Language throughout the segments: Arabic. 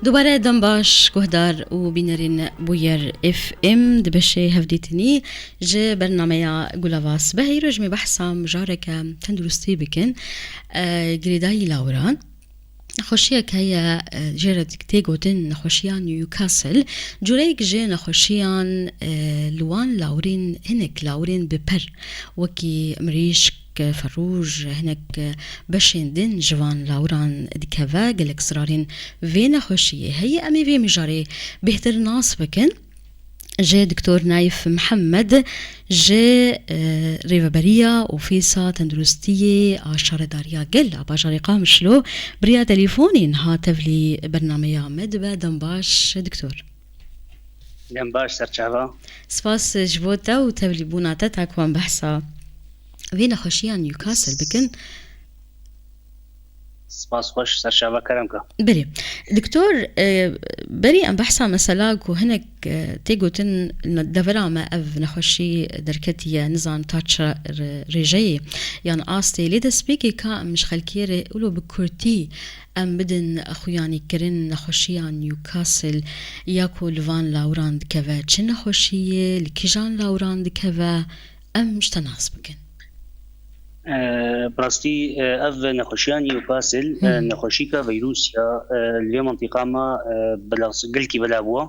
دوباره دم باش گهدار و بینرین بویر اف ام دبشه هفدیتنی جه برنامه گلاواس به هیروج می بحثم جاره که تندرستی بکن گریدای لاوران نخوشیه که جره دکته گوتن نخوشیان نیوکاسل جوره جه نخوشیان لوان لاورین هنک لاورین بپر وکی مریش فروج هناك بشندن جوان لاوران دكافا قالك صرارين فينا خوشية هي أمي في مجاري بهتر ناس بكن جا دكتور نايف محمد جا ريفابريا وفيسا تندرستية عشر داريا قل عباجاري قام شلو بريا تليفوني نها تفلي برنامجها مدبا دنباش دكتور دنباش سرچاوا سپاس جبوتا و تفلي بوناتا تاكوان بحثا وين خوشيان نيوكاسل بكن سپاس خوش سرشاوا كرمكا بري دكتور بري ام بحثا مثلا كو هناك تيغوتن دفرا ما اف نخوشي دركتيا نظام تاتشا رجاي يعني آستي ليدا سبيكي كا مش خلكيري قولو بكورتي ام بدن اخوياني كرن نخوشيان نيوكاسل ياكو لفان لاوران دكافا چه نخوشيه لكيجان لاوران دكافا ام مش تناس بكن براستي اف نخوشيان نيوكاسل نخوشيكا فيروسيا اللي منطقه ما قلكي بلابوا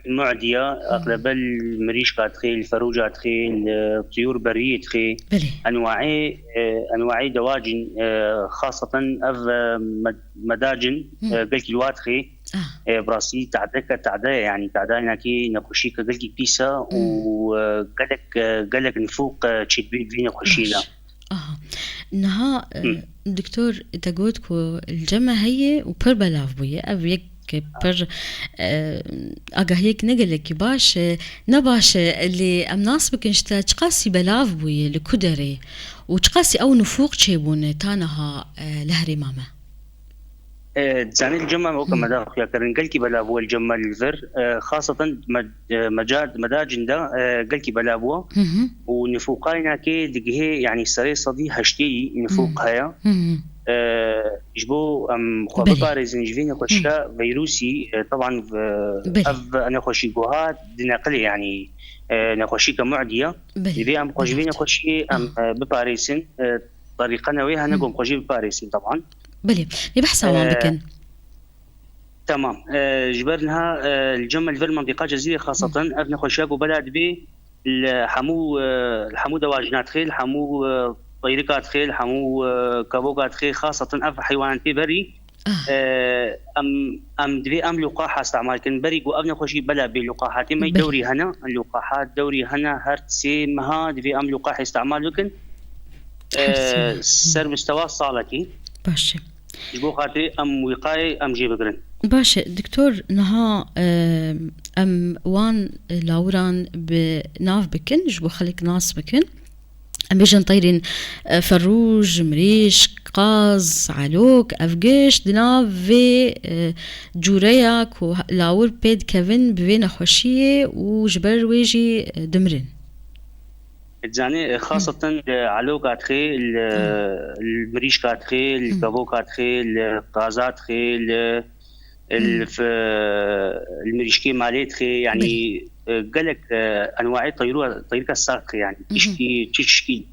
معديه اغلب المريش كاتخي الفروج كاتخي الطيور بريه تخي انواعي دواجن خاصه اف مداجن قلكي الواتخي براسي تعدى يعني ناكي نخوشيكا قلكي بيسا وقالك نفوق تشيت بين خوشيلا نها دكتور تقولكو الجمع هي وبر بلاف بوية أبيك بر أجاهيك نقلك باش نباش اللي أمناس بكنشتا تقاسي بلاف بوية لكدري وتقاسي أو نفوق تشيبون تانها لهري ماما تزاني الجمع هو كما داخل يا كرن قلكي بلابو الجمع الفر خاصة مداجن دا قلكي بلابو ونفوقاينا كي دقيه يعني سري صدي هشتي نفوق هيا جبو خبطة ريزن جفين خوشا فيروسي طبعا أنا خوشي جوهات دناقلي يعني نخوشي كمعدية اللي أم خوشين خوشي أم بباريسن طريقة نويها نقوم خوشي بباريسن طبعا بلي بحث عن بكن تمام جبرنها الجمل في المنطقة جزيرة خاصة أبنى خوشاق وبلاد بي الحمو دواجنات خيل الحمو طيركات خيل الحمو كابوكات خيل خاصة أف حيوانات بري أم دبي أم لقاحة استعمال كن بري وأبنى خوشي بلا بلقاحات ما دوري هنا اللقاحات دوري هنا هرتسي مها دبي أم لقاح استعمال لكن سر مستوى صالكي باشا جبو خاطري ام وقايه ام جيب قرن باشا دكتور نها ام وان لاوران بناف بكن جبو خليك ناس بكن ام بيجن طيرين فروج مريش قاز علوك افقش دناف في جورياك ولاور بيد كيفن بين خوشيه وجبر ويجي دمرن تزاني خاصة علوك أتخي المريش كاتخي الكابو كاتخي القازات خي المريشكي مالي تخي يعني قالك أنواع طيرك الساق يعني تشكي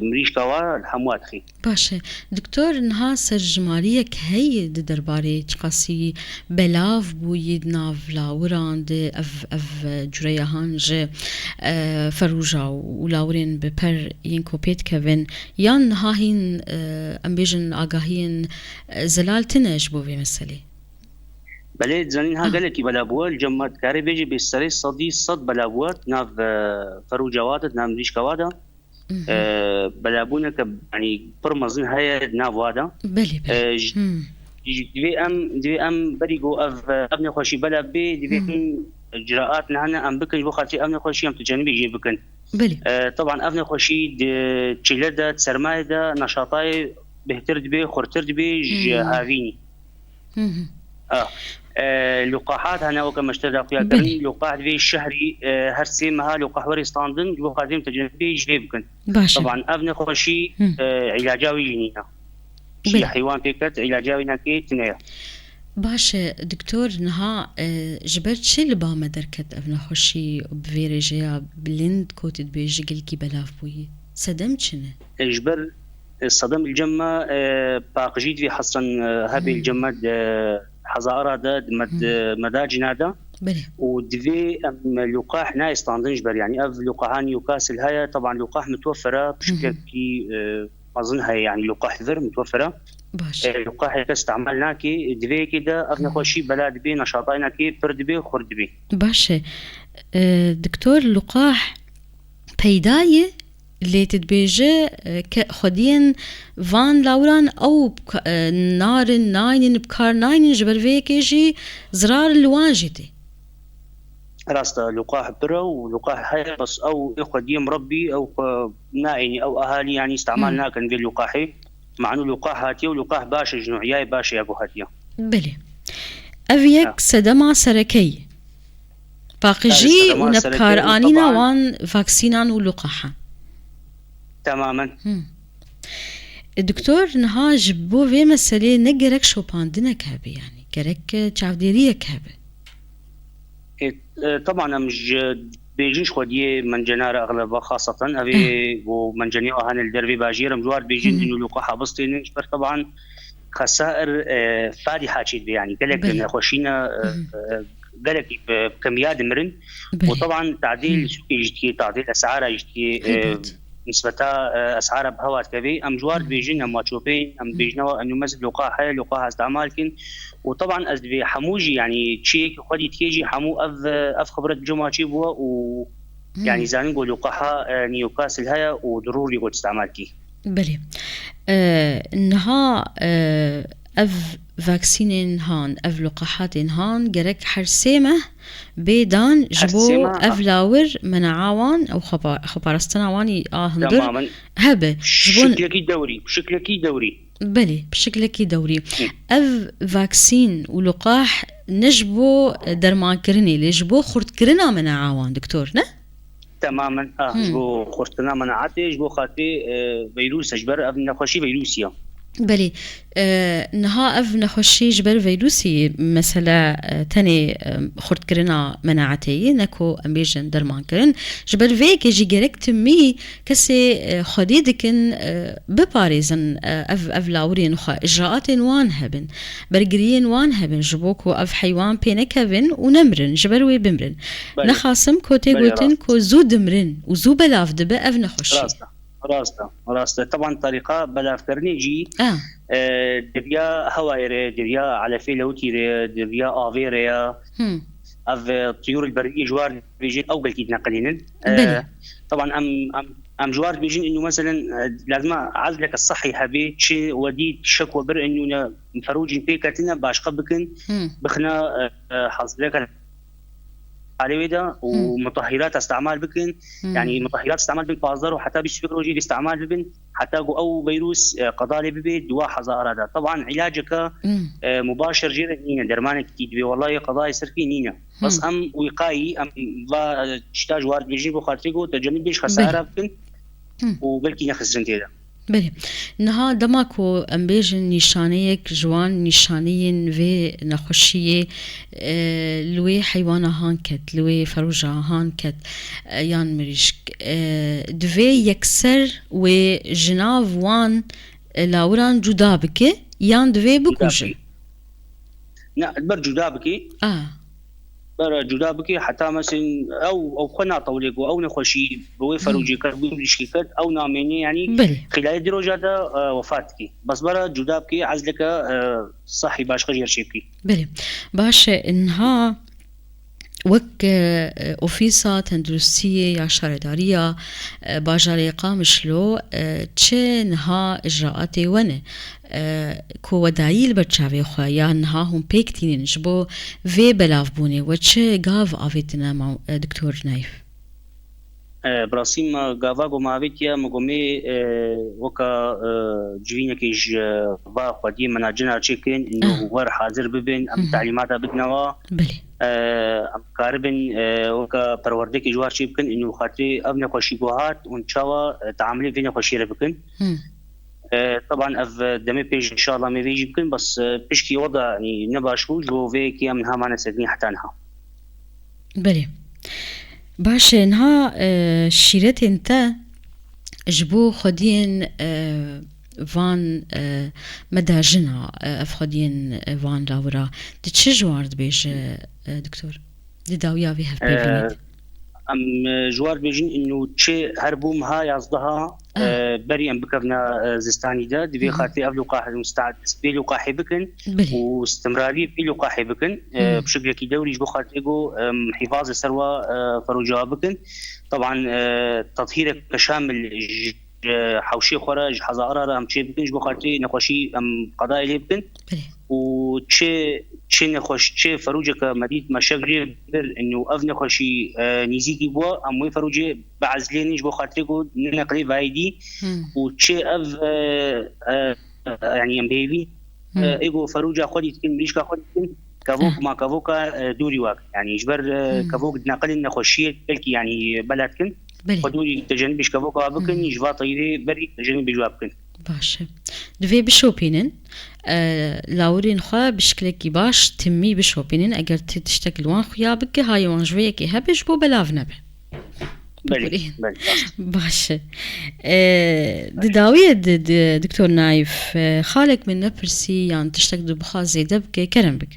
مريش كوا الحموات خي باشا دكتور نها سرجماليك هي درباري تقاسي بلاف بويد ناف لاوران دي اف جريا هانج فروجا ولاورين ببر ينكو بيت كيفن يان نها هين امبيجن آگاهين زلال تنج بو في مسالي بلد زنينها قالك بلابوا الجماد كاري بيجي بالسري صدي صد بلابوات ناف فروجوات ناف مريش كوادا بلابونك يعني برمزين هاي نافوادا بلي دي ام بريغو ابني خوشي بلا بي دي اجراءات نحن ام بكن بخاطي ابني خوشي ام تجنبي جي بكن بلي طبعا ابني خوشي تشيلدا تسرمايدا نشاطاي بهترد بي خرترد بي هافيني لقاحات هنا وكما اشترى فيها كرن لقاح في الشهري هرسي مها لقاح وري ستاندن جو قادم تجنبي جيبكن طبعا ابن خوشي علاجاوي جنينا شي حيوان فيكت علاجاوي ناكي تنيا باشا دكتور نها جبرت شل با مدركت ابن خوشي بفيريجيا بلند كوتد بيجي قلكي بلاف بوي صدمت شنو جبر الصدم الجمة باقجيت في حصن هبي الجمد حزارة دا مداجنا دا ودفي لقاح نايس طاندن جبر يعني اف لقاحان يوكاسل هيا طبعا لقاح متوفرة بشكل كي اظنها يعني لقاح ذر متوفرة لقاح استعملناكي دفي كده افنا خوشي بلاد بي نشاطيناكي برد بي خرد بي باشا دكتور لقاح بيداية اللي تتبيجي خدين فان لاوران او نار ناين بكار ناين جبر فيكيجي زرار الواجتي راستا لقاح برا ولقاح هاي بس او خدين مربي او نايني او اهالي يعني استعمالنا كان في اللقاحي مع انه لقاح هاتيه ولقاح باشا جنوعياي باشا ياكو هاتيه بلي افيك سدما سركي باقجي ونبكار انينا وان فاكسينان ولقاحا تماما الدكتور نها جبو في مسألة نجرك شو باندنا كهبة يعني كرك تعوديرية كهبة طبعا مش بيجيش خديه من جنار اغلبها خاصة ابي ومن جنيه هان الدربي باجير مجوار بيجين انه لقاحة بسطين نجبر طبعا خسائر فادحة شيء يعني قالك نخوشينا قالك بكميات مرن وطبعا تعديل سوقي يجتي تعديل اسعار يجتي نسبتها اسعارها بهوات كبير ام جوار بيجينا ما تشوفين ام بيجنا انه مثل لقاح استعمالكن وطبعا از حموجي يعني تشيك خدي تيجي حمو اف خبرت جماعتي بوا و يعني زين نقول لقاحها نيوكاسل هيا وضروري يقول استعمالكي بلي انها اف فاكسين هان اف لقاحات هان جرك حرسيمه بيدان جبو اف لاور منعاوان او خبارستناواني هندر هبه بشكلكي دوري بلي بشكلكي دوري اف فاكسين ولقاح نجبو درمان كرني لجبو خرط كرنا منعاوان دكتور نه تماما جبو خرطنا مناعتي جبو خاطي فيروس اجبر اف نخوشي فيروسيا بلي نها اف نخوشي جبر فيروسي مثلا تاني خرط كرنا مناعتي نكو امبيجن درمان كرن جبر فيك يجي جرك تمي كسي خديدكن بباريزن اف لاورين خا اجراءات وان هبن برجرين وان هبن جبوكو اف حيوان بينكبن ونمرن جبروي بمرن نخاصم كوتي غوتن كو زو دمرن وزو بلاف دبا اف نخوشي راستا طبعا طريقه بلا فكرني جي دبيا هوايري دبيا على فيلوتي دبيا افيريا اف الطيور البريه جوار بيجي او قلت نقلين طبعا ام جوار بيجين انه مثلا لازم عزلك الصحي حبي شيء ودي شكوى بر انه مفروجين بيكاتنا باش قبكن بخنا حصلك عليه ده ومطهرات استعمال بكن يعني مطهرات استعمال بين بازار وحتى بيشفكروجي استعمال بين حتى او فيروس قضالي ببيت دواء حزاره ده طبعا علاجك مباشر جدا نينا درمانك تدبي والله قضايا سركي نينا بس ام وقائي ام تشتاج وارد بيجيبو خاطريكو تجنب بيش خساره بكن وبلكي نخزن كده بله نها دماكو امبيجن نشانيك جوان نشانيين في نخشيه لوي حيوانه هانكت لوي فروجه هانكت يان مريشك دفي يكسر وجناف وان لاوران جدابك يان دفي بكوجه لا بر جدابك برا جدابك حتى مثلا او خنا طوليق او نخشي بوي فروجي كربون شيكت او ناميني يعني خلال دروجه وفاتك بس برا جدابك عزلك صحي باش غير شيكي بلي باش انها وك اوفيسا تندرستيه يا شارداريه باجاري قامشلو تشي نها اجراءاتي ونه كو ودايل برچاوي خو يا نها هم بيكتين جبو في بلاف بوني وتشي غاف افيتنا مع دكتور نايف براسيم غافاغو ماويتيا مغومي وكا جوينكيج با خدي مناجنا تشيكن انه ور حاضر ببن ام تعليمات بدنوا بلي ام كاربن وكا پروردك جوار شيبكن انه خاطري ابن خوشيغوهات ونچوا تعاملي فين خوشيره بكن طبعا اف دمي بيج ان شاء الله ما بيجي يمكن بس بشكي وضع يعني نبا شو جو فيك يا منها ما نسقني حتى انها بلي باش انها شيرت انت جبو خدين وان مداجنا افخدين وان لاورا تشجوارد بيج دكتور دي داويا فيها في بيفينيت ام جوار بيجن انه تشي هربوم ها يصدها بري ام بكرنا زستاني دا دبي خاطي افلو قاحد مستعد بيلو قاحي بكن واستمراري بيلو قاحي بكن بشكل كي دوري جو خاطيغو حفاظ الثروه فروجها بكن طبعا تطهير كشامل حوشي خراج حزاره ام تشي بكن جو خاطي نقاشي ام قضاء لي بكن وتشي نخوش تشي فروجك مديد مشاغري بر انه اف نخوشي نيزيكي بوا اموي فروجي بعزلينيش بو خاطريكو نقلي فايدي وتشي اف يعني ام بيبي ايغو فروجا خودي تكن بريشكا خودي تكن كافوك ما كافوكا دوري واك يعني جبر كافوك نقل نخوشي تلكي يعني بلدكن خدوري تجنبش كافوكا بكن يجوا طيري بري تجنب جوابكن باشه دوی بشوپینن لاورین خواه بشکلکی باش تمی بشوپینن اگر تشتکل وان خویا بکه های وان جویه که هبش بو بلاو نبه بلی باشه داویه دکتور نايف خالك من نفرسي يعني تشتكل بخاز زيده بكه كرم بكه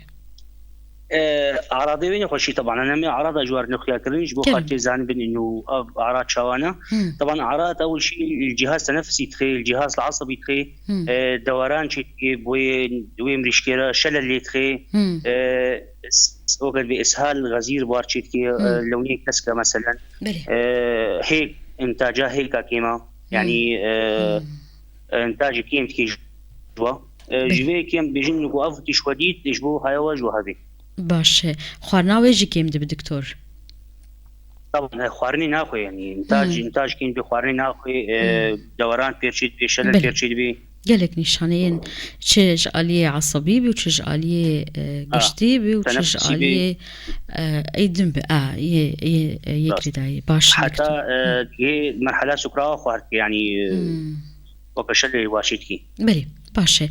اعراضي وين خوشي طبعا انا من اعراض اجوار نخيا كرنج بو خاطر زانب انه اعراض شوانا طبعا اعراض اول شيء الجهاز التنفسي تخيل الجهاز العصبي تخيل دوران شيء وين مشكله شلل اللي تخيل وقت باسهال غزير بارشيت لونيه كسكه مثلا هيك انتاجها هيك كيما يعني انتاج كيم تكي جوا جوي كيم بيجن لكو افضي شوديد يجبو هاي وجو هذه باشه خوارناوي جي كيم دي بدكتور طبعا خوارني ناخوي يعني انتاج كين بخوارني ناخوي دوران بيرشيد بشلل بيرشيد بي قالك نشانين تشج عليه عصبي بي وتشج عليه قشتي بي وتشج عليه ايدن بقى يكري داي باش حتى هي مرحله سكرا خوارت يعني وكشل واشيتكي بلي باشه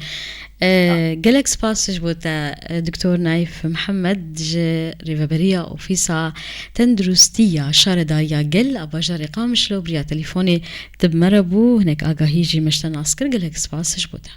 قالك سباسش بوتا دكتور نايف محمد جي ريفابريا اوفيسا تندرستية شاردايا قل اباجاري قامش لو بريا تليفوني تب مربو هناك اقاهيجي مشتن عسكر قالك سباسش بوتا